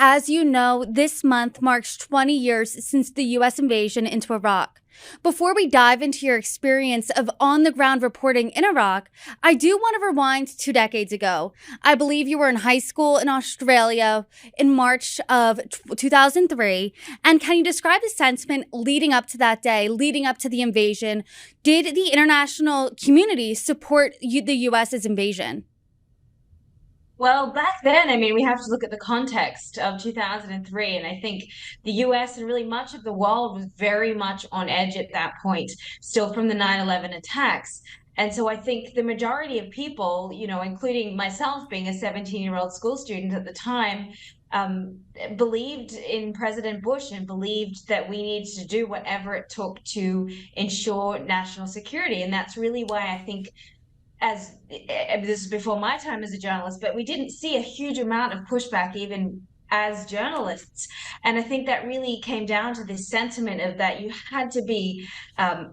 as you know, this month marks 20 years since the U.S. invasion into Iraq. Before we dive into your experience of on-the-ground reporting in Iraq, I do want to rewind 2 decades ago. I believe you were in high school in Australia in March of 2003. And can you describe the sentiment leading up to that day, leading up to the invasion? Did the international community support the U.S.'s invasion? Well, back then, I mean, we have to look at the context of 2003. And I think the US and really much of the world was very much on edge at that point, still from the 9/11 attacks. And so I think the majority of people, including myself being a 17-year-old school student at the time, um, believed in President Bush and believed that we needed to do whatever it took to ensure national security. And that's really why I think as this is before my time as a journalist, but we didn't see a huge amount of pushback even as journalists. And I think that really came down to this sentiment of that you had to be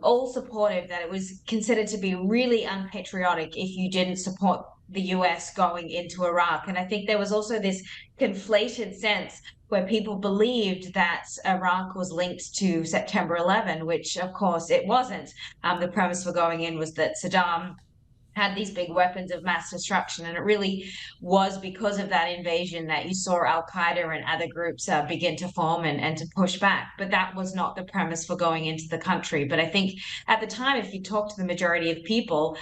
all supportive, that it was considered to be really unpatriotic if you didn't support the US going into Iraq. And I think there was also this conflated sense where people believed that Iraq was linked to September 11, which of course it wasn't. The premise for going in was that Saddam had these big weapons of mass destruction. And it really was because of that invasion that you saw Al Qaeda and other groups begin to form and to push back. But that was not the premise for going into the country. But I think at the time, if you talk to the majority of people,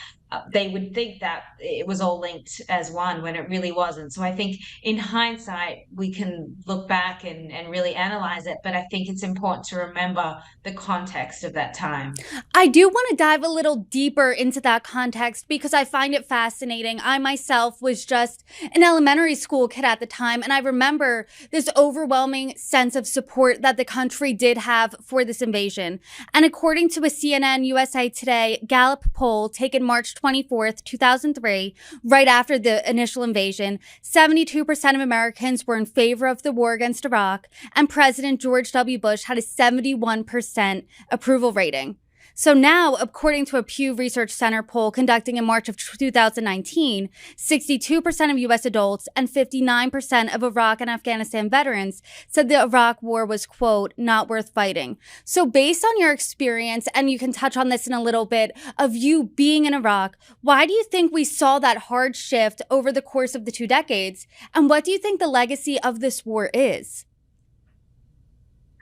they would think that it was all linked as one when it really wasn't. So I think in hindsight, we can look back and really analyze it. But I think it's important to remember the context of that time. I do want to dive a little deeper into that context because I find it fascinating. I myself was just an elementary school kid at the time, and I remember this overwhelming sense of support that the country did have for this invasion. And according to a CNN USA Today Gallup poll taken March 24th, 2003, right after the initial invasion, 72% of Americans were in favor of the war against Iraq, and President George W. Bush had a 71% approval rating. So now, according to a Pew Research Center poll conducting in March of 2019, 62% of U.S. adults and 59% of Iraq and Afghanistan veterans said the Iraq war was, quote, not worth fighting. So based on your experience, and you can touch on this in a little bit, of you being in Iraq, why do you think we saw that hard shift over the course of the 2 decades? And what do you think the legacy of this war is?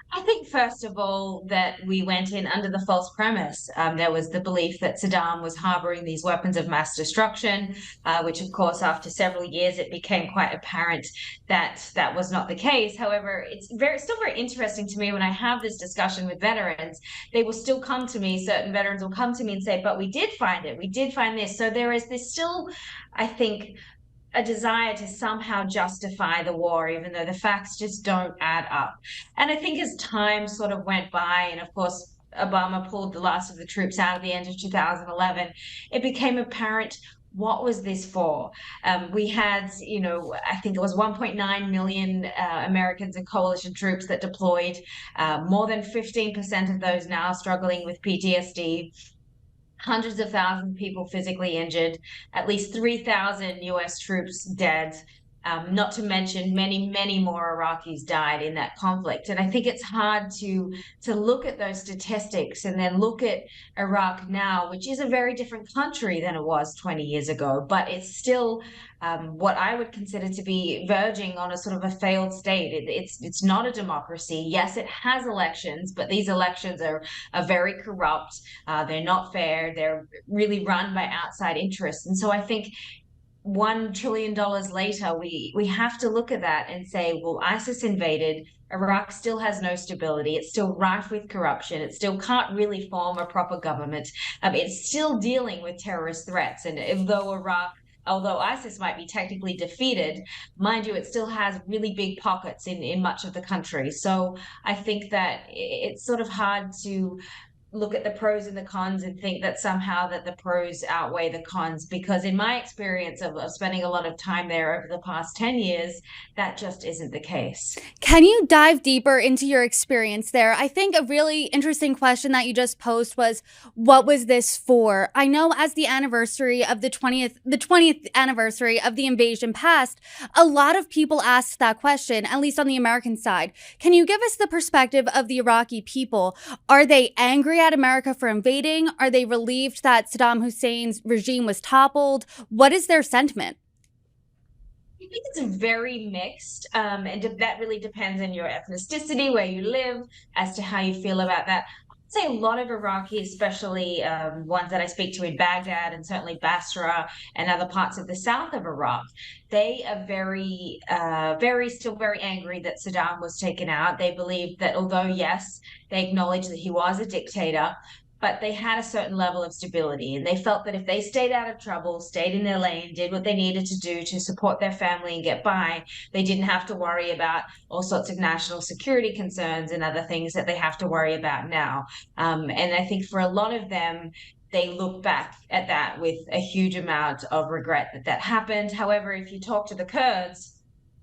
I think, first of all, that we went in under the false premise. There was the belief that Saddam was harboring these weapons of mass destruction, which, of course, after several years, it became quite apparent that that was not the case. However, still very interesting to me when I have this discussion with veterans. They will still come to me, certain veterans will come to me and say, but we did find it, we did find this. So there is this still, I think, a desire to somehow justify the war, even though the facts just don't add up. And I think as time sort of went by, and of course, Obama pulled the last of the troops out at the end of 2011, it became apparent what was this for? We had, I think it was 1.9 million Americans and coalition troops that deployed, more than 15% of those now struggling with PTSD, hundreds of thousands of people physically injured, at least 3,000 US troops dead, not to mention many, many more Iraqis died in that conflict. And I think it's hard to look at those statistics and then look at Iraq now, which is a very different country than it was 20 years ago, but it's still what I would consider to be verging on a sort of a failed state. It's not a democracy. Yes, it has elections, but these elections are very corrupt. They're not fair. They're really run by outside interests. And so I think $1 trillion later, we have to look at that and say, well, ISIS invaded. Iraq still has no stability. It's still rife with corruption. It still can't really form a proper government. It's still dealing with terrorist threats. And although ISIS might be technically defeated, mind you, it still has really big pockets in much of the country. So I think that it's sort of hard to look at the pros and the cons and think that somehow that the pros outweigh the cons, because in my experience of spending a lot of time there over the past 10 years, that just isn't the case. Can you dive deeper into your experience there? I think a really interesting question that you just posed was, what was this for? I know as the anniversary of the 20th anniversary of the invasion passed, a lot of people asked that question, at least on the American side. Can you give us the perspective of the Iraqi people? Are they angry at America for invading? Are they relieved that Saddam Hussein's regime was toppled? What is their sentiment? I think it's very mixed, and that really depends on your ethnicity, where you live, as to how you feel about that. I'd say a lot of Iraqis, especially ones that I speak to in Baghdad and certainly Basra and other parts of the south of Iraq, they are still very angry that Saddam was taken out. They believe that although, yes, they acknowledge that he was a dictator, but they had a certain level of stability, and they felt that if they stayed out of trouble, stayed in their lane, did what they needed to do to support their family and get by, they didn't have to worry about all sorts of national security concerns and other things that they have to worry about now. And I think for a lot of them, they look back at that with a huge amount of regret that that happened. However, if you talk to the Kurds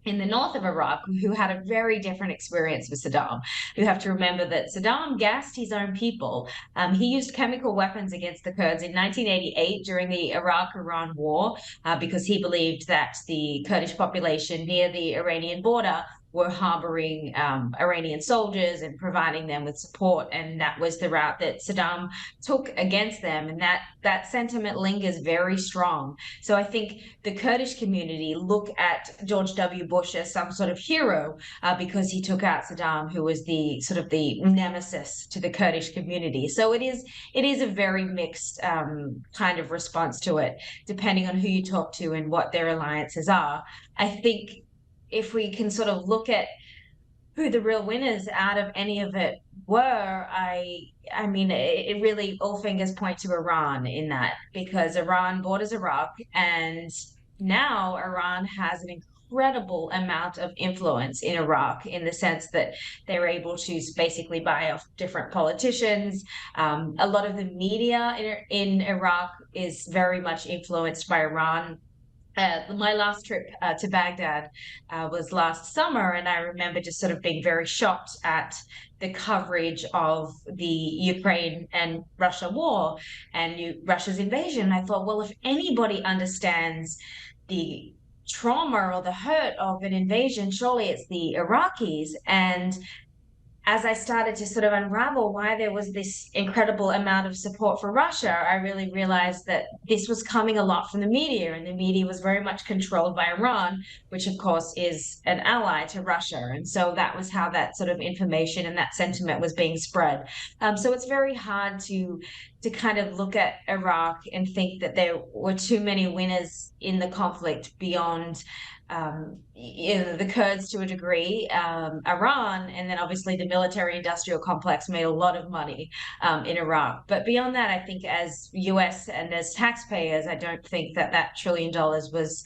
in the north of Iraq, who had a very different experience with Saddam. You have to remember that Saddam gassed his own people. He used chemical weapons against the Kurds in 1988 during the Iraq-Iran war, because he believed that the Kurdish population near the Iranian border were harboring Iranian soldiers and providing them with support. And that was the route that Saddam took against them. And that sentiment lingers very strong. So I think the Kurdish community look at George W. Bush as some sort of hero, because he took out Saddam, who was the sort of the nemesis to the Kurdish community. So it is a very mixed kind of response to it, depending on who you talk to and what their alliances are. I think if we can sort of look at who the real winners out of any of it were, I mean, it really, all fingers point to Iran in that, because Iran borders Iraq, and now Iran has an incredible amount of influence in Iraq, in the sense that they're able to basically buy off different politicians. A lot of the media in Iraq is very much influenced by Iran. My last trip to Baghdad was last summer, and I remember just sort of being very shocked at the coverage of the Ukraine and Russia war and Russia's invasion. I thought, well, if anybody understands the trauma or the hurt of an invasion, surely it's the Iraqis. And as I started to sort of unravel why there was this incredible amount of support for Russia, I really realized that this was coming a lot from the media, and the media was very much controlled by Iran, which of course is an ally to Russia. And so that was how that sort of information and that sentiment was being spread. So it's very hard to kind of look at Iraq and think that there were too many winners in the conflict beyond the Kurds to a degree, Iran, and then obviously the military industrial complex made a lot of money in Iraq. But beyond that, I think as US and as taxpayers, I don't think that that $1 trillion was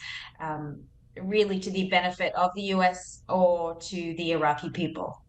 really to the benefit of the US or to the Iraqi people.